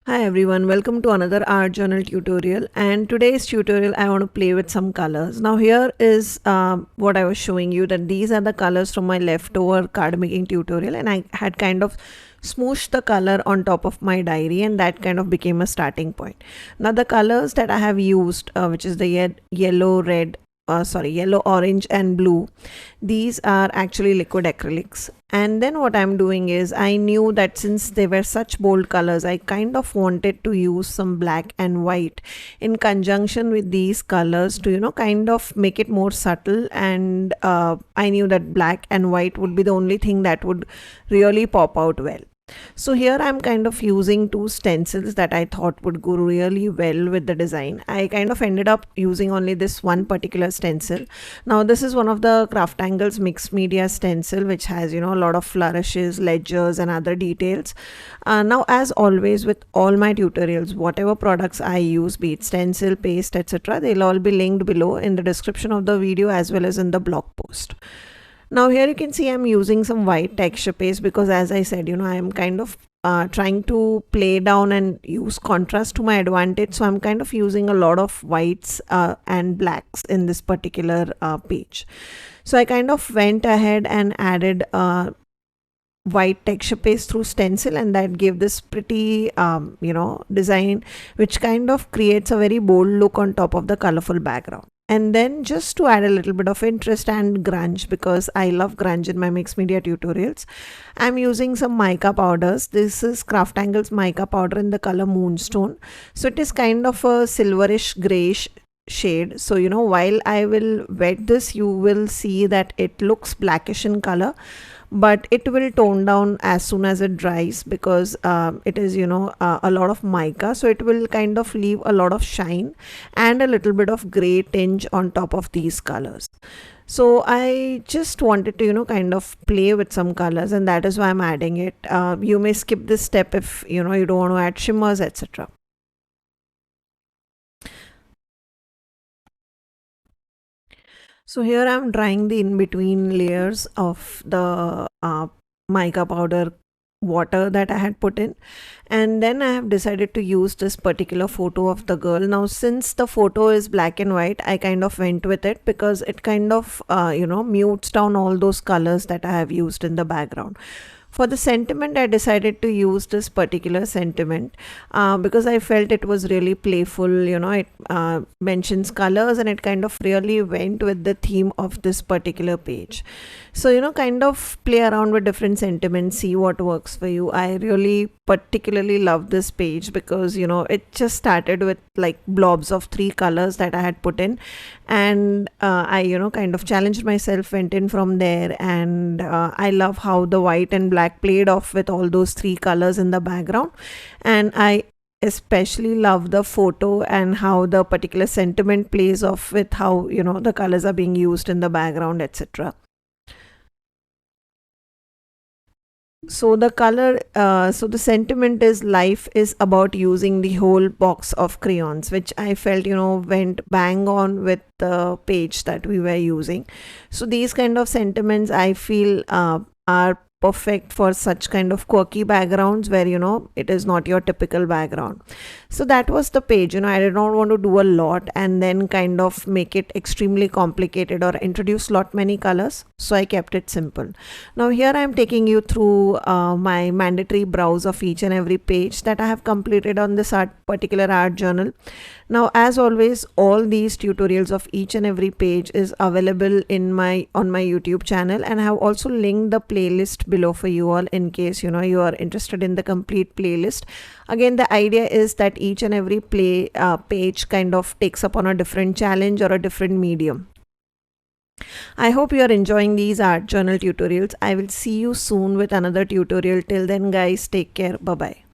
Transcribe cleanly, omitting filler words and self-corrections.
Hi everyone, welcome to another art journal tutorial, and today's tutorial I want to play with some colors. Now here is what I was showing you, that these are the colors from my leftover card making tutorial, and I had kind of smooshed the color on top of my diary, and that kind of became a starting point. Now the colors that I have used, which is the yellow, red, yellow, orange and blue, these are actually liquid acrylics. And then what I'm doing is, I knew that since they were such bold colors, I kind of wanted to use some black and white in conjunction with these colors to kind of make it more subtle. And I knew that black and white would be the only thing that would really pop out well. So here I'm kind of using two stencils that I thought would go really well with the design. I kind of ended up using only this one particular stencil. Now this is one of the CrafTangles mixed media stencil, which has a lot of flourishes, ledgers and other details. Now as always with all my tutorials, whatever products I use, be it stencil, paste, etc., they'll all be linked below in the description of the video as well as in the blog post. Now here you can see I'm using some white texture paste because, as I said, I am kind of trying to play down and use contrast to my advantage. So I'm kind of using a lot of whites and blacks in this particular page. So I kind of went ahead and added white texture paste through stencil, and that gave this pretty design which kind of creates a very bold look on top of the colorful background. And then just to add a little bit of interest and grunge, because I love grunge in my mixed media tutorials, I'm using some mica powders. This is CrafTangles mica powder in the color Moonstone. So it is kind of a silverish grayish shade. So while I will wet this, you will see that it looks blackish in color, but it will tone down as soon as it dries, because it is a lot of mica, so it will kind of leave a lot of shine and a little bit of gray tinge on top of these colors. So I just wanted to kind of play with some colors, and that is why I'm adding it. You may skip this step if you don't want to add shimmers, etc. So here I'm drying the in-between layers of the mica powder water that I had put in, and then I have decided to use this particular photo of the girl. Now since the photo is black and white, I kind of went with it because it kind of mutes down all those colors that I have used in the background. For the sentiment, I decided to use this particular sentiment because I felt it was really playful. It mentions colors and it kind of really went with the theme of this particular page. So, kind of play around with different sentiments, see what works for you. I really particularly love this page because, it just started with like blobs of three colors that I had put in, and I kind of challenged myself, went in from there, and I love how the white and black played off with all those three colors in the background. And I especially love the photo and how the particular sentiment plays off with how the colors are being used in the background, etc. So the sentiment is, life is about using the whole box of crayons, which I felt went bang on with the page that we were using. So these kind of sentiments I feel are perfect for such kind of quirky backgrounds where it is not your typical background. So that was the page. I did not want to do a lot and then kind of make it extremely complicated or introduce lot many colors, so I kept it simple. Now here I am taking you through my mandatory browse of each and every page that I have completed on this particular art journal. Now as always, all these tutorials of each and every page is available on my YouTube channel, and I have also linked the playlist below for you all in case you are interested in the complete playlist. Again, the idea is that each and every page kind of takes up on a different challenge or a different medium. I hope you are enjoying these art journal tutorials. I will see you soon with another tutorial. Till then guys, take care. Bye bye.